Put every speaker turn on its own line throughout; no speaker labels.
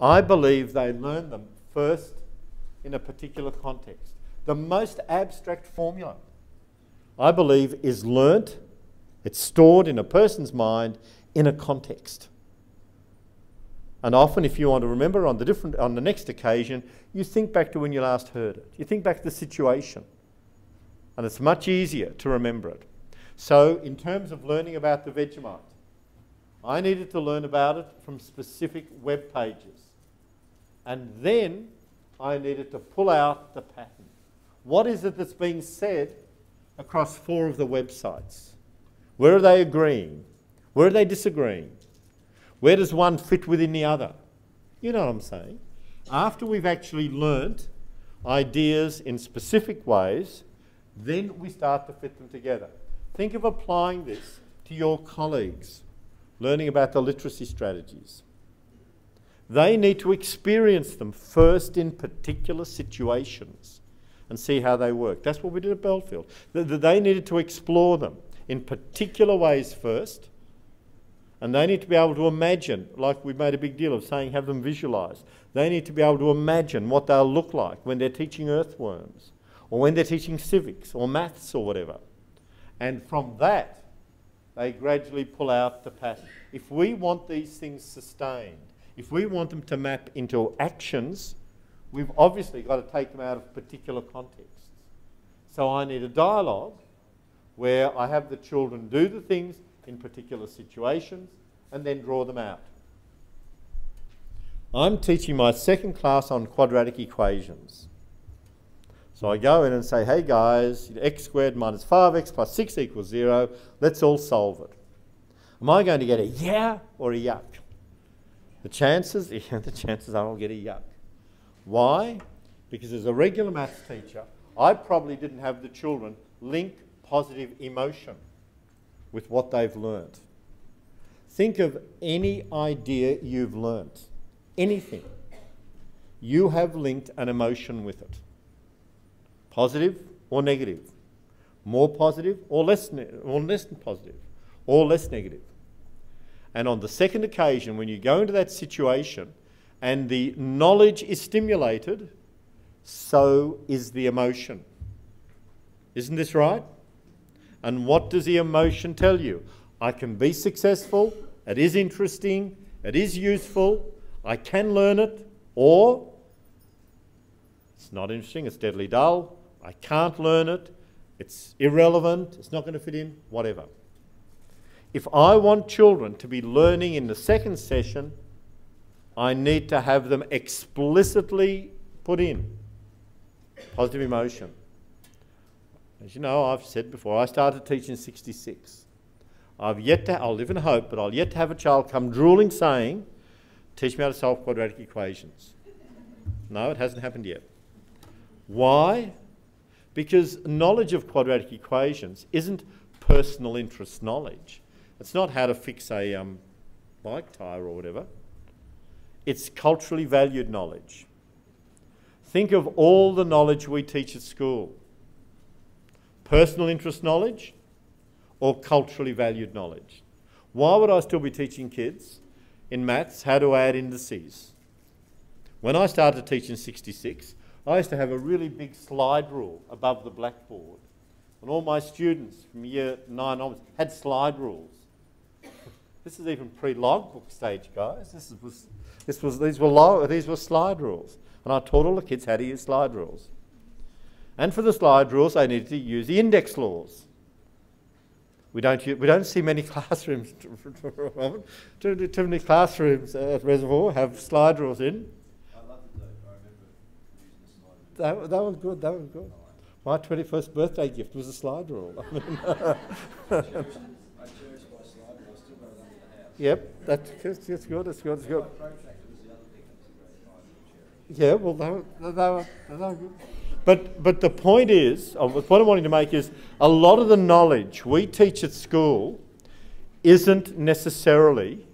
I believe they learn them first in a particular context. The most abstract formula, I believe, is learnt, it's stored in a person's mind in a context. And often, if you want to remember on the next occasion, you think back to when you last heard it. You think back to the situation. And it's much easier to remember it. So, in terms of learning about the Vegemite, I needed to learn about it from specific web pages. And then I needed to pull out the pattern. What is it that's being said across 4 of the websites? Where are they agreeing? Where are they disagreeing? Where does one fit within the other? You know what I'm saying? After we've actually learnt ideas in specific ways, then we start to fit them together. Think of applying this to your colleagues, learning about the literacy strategies. They need to experience them first in particular situations and see how they work. That's what we did at Belfield. They needed to explore them in particular ways first, and they need to be able to imagine, like we made a big deal of saying, have them visualise. They need to be able to imagine what they'll look like when they're teaching earthworms, or when they're teaching civics or maths or whatever. And from that, they gradually pull out the pattern. If we want these things sustained, if we want them to map into actions, we've obviously got to take them out of particular contexts. So I need a dialogue where I have the children do the things in particular situations and then draw them out. I'm teaching my second class on quadratic equations. So I go in and say, hey guys, x squared minus 5x plus 6 equals 0. Let's all solve it. Am I going to get a yeah or a yuck? The chances are I'll get a yuck. Why? Because as a regular maths teacher, I probably didn't have the children link positive emotion with what they've learnt. Think of any idea you've learnt, anything. You have linked an emotion with it. Positive or negative, more positive or less positive, or less negative. And on the second occasion, when you go into that situation and the knowledge is stimulated, so is the emotion. Isn't this right? And what does the emotion tell you? I can be successful, it is interesting, it is useful, I can learn it, or it's not interesting, it's deadly dull, I can't learn it, it's irrelevant, it's not going to fit in, whatever. If I want children to be learning in the second session, I need to have them explicitly put in positive emotion. As you know, I've said before, I started teaching in '66. I'll live in hope, but I'll yet to have a child come drooling saying, teach me how to solve quadratic equations. No, it hasn't happened yet. Why? Because knowledge of quadratic equations isn't personal interest knowledge. It's not how to fix a bike tyre or whatever. It's culturally valued knowledge. Think of all the knowledge we teach at school. Personal interest knowledge or culturally valued knowledge? Why would I still be teaching kids in maths how to add indices? When I started teaching in '66, I used to have a really big slide rule above the blackboard. And all my students from year 9 onwards had slide rules. This is even pre-logbook stage, guys. These were slide rules. And I taught all the kids how to use slide rules. And for the slide rules, they needed to use the index laws. We don't see many classrooms, too many classrooms at Reservoir have slide rules in.
I loved it though. I remember using the slide rules.
That was good, that was good. My 21st birthday gift was a slide rule. I cherish
my slide rule. I still got it under the house.
Yep, that's good, that's good.
My protractor was the other thing that was a great slide rule.
Yeah, well, they were good. But the point is, what I'm wanting to make is, a lot of the knowledge we teach at school isn't necessarily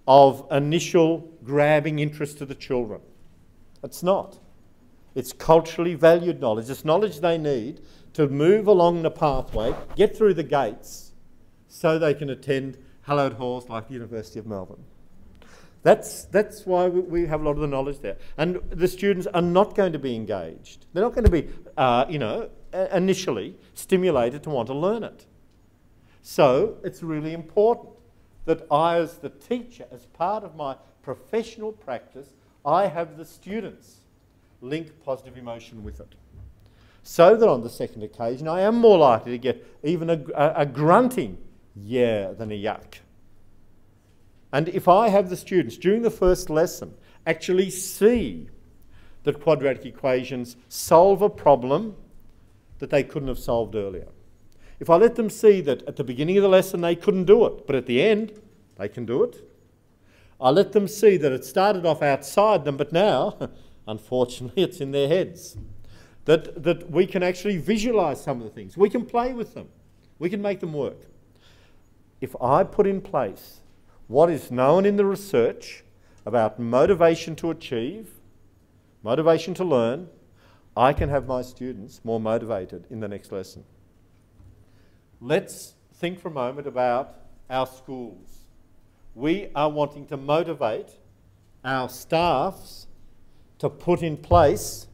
of initial grabbing interest to the children. It's not. It's culturally valued knowledge. It's knowledge they need to move along the pathway, get through the gates, so they can attend hallowed halls like the University of Melbourne. That's why we have a lot of the knowledge there. And the students are not going to be engaged. They're not going to be, initially stimulated to want to learn it. So it's really important that I, as the teacher, as part of my professional practice, I have the students link positive emotion with it. So that on the second occasion, I am more likely to get even a grunting yeah than a yuck. And if I have the students, during the first lesson, actually see that quadratic equations solve a problem that they couldn't have solved earlier. If I let them see that at the beginning of the lesson they couldn't do it, but at the end they can do it. I let them see that it started off outside them, but now, unfortunately, it's in their heads. That we can actually visualise some of the things. We can play with them. We can make them work. If I put in place what is known in the research about motivation to achieve, motivation to learn, I can have my students more motivated in the next lesson. Let's think for a moment about our schools. We are wanting to motivate our staffs to put in place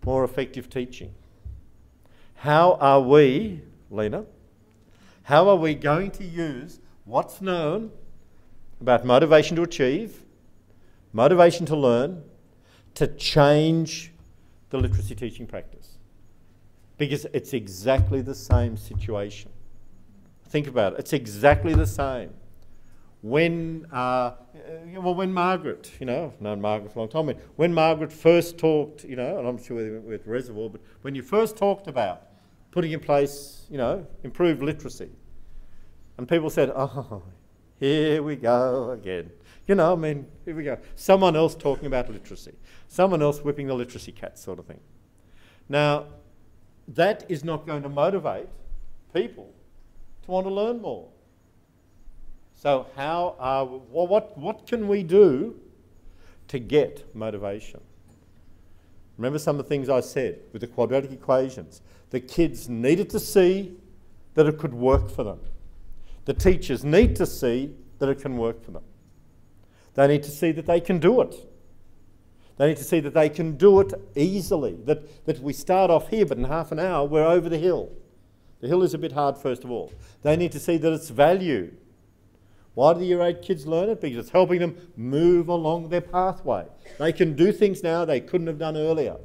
more effective teaching. How are we, Lena, how are we going to use what's known about motivation to achieve, motivation to learn, to change the literacy teaching practice? Because it's exactly the same situation. Think about it. It's exactly the same. When Margaret, I've known Margaret for a long time, when Margaret first talked, and I'm sure with Reservoir, but when you first talked about putting in place, improved literacy, and people said, oh, here we go again. Here we go. Someone else talking about literacy. Someone else whipping the literacy cat sort of thing. Now, that is not going to motivate people to want to learn more. So what can we do to get motivation? Remember some of the things I said with the quadratic equations. The kids needed to see that it could work for them. The teachers need to see that it can work for them. They need to see that they can do it. They need to see that they can do it easily, that we start off here, but in half an hour we're over the hill. The hill is a bit hard first of all. They need to see that it's valued. Why do the Year 8 kids learn it? Because it's helping them move along their pathway. They can do things now they couldn't have done earlier.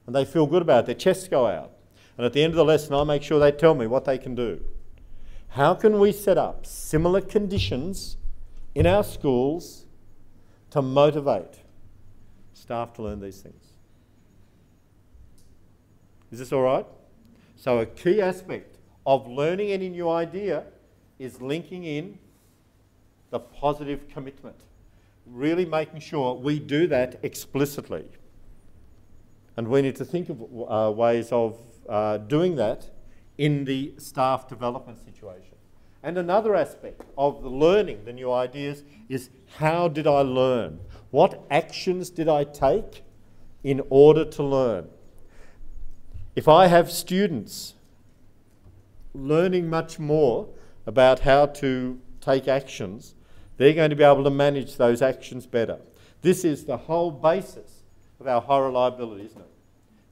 And they feel good about it. Their chests go out. And at the end of the lesson, I make sure they tell me what they can do. How can we set up similar conditions in our schools to motivate staff to learn these things? Is this all right? So a key aspect of learning any new idea is linking in the positive commitment. Really making sure we do that explicitly. And we need to think of ways of doing that in the staff development situation. And another aspect of the learning the new ideas is, how did I learn? What actions did I take in order to learn? If I have students learning much more about how to take actions, they're going to be able to manage those actions better. This is the whole basis of our high reliability, isn't it?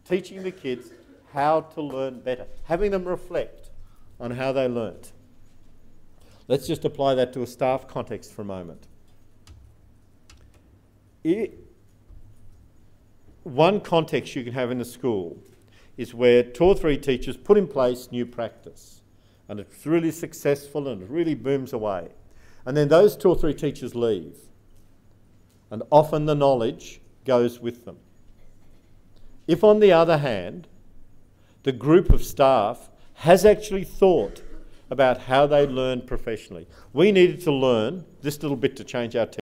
Teaching the kids how to learn better, having them reflect on how they learnt. Let's just apply that to a staff context for a moment. One context you can have in a school is where 2 or 3 teachers put in place new practice, and it's really successful and it really booms away. And then those 2 or 3 teachers leave, and often the knowledge goes with them. If, on the other hand, the group of staff has actually thought about how they learn professionally. We needed to learn this little bit to change our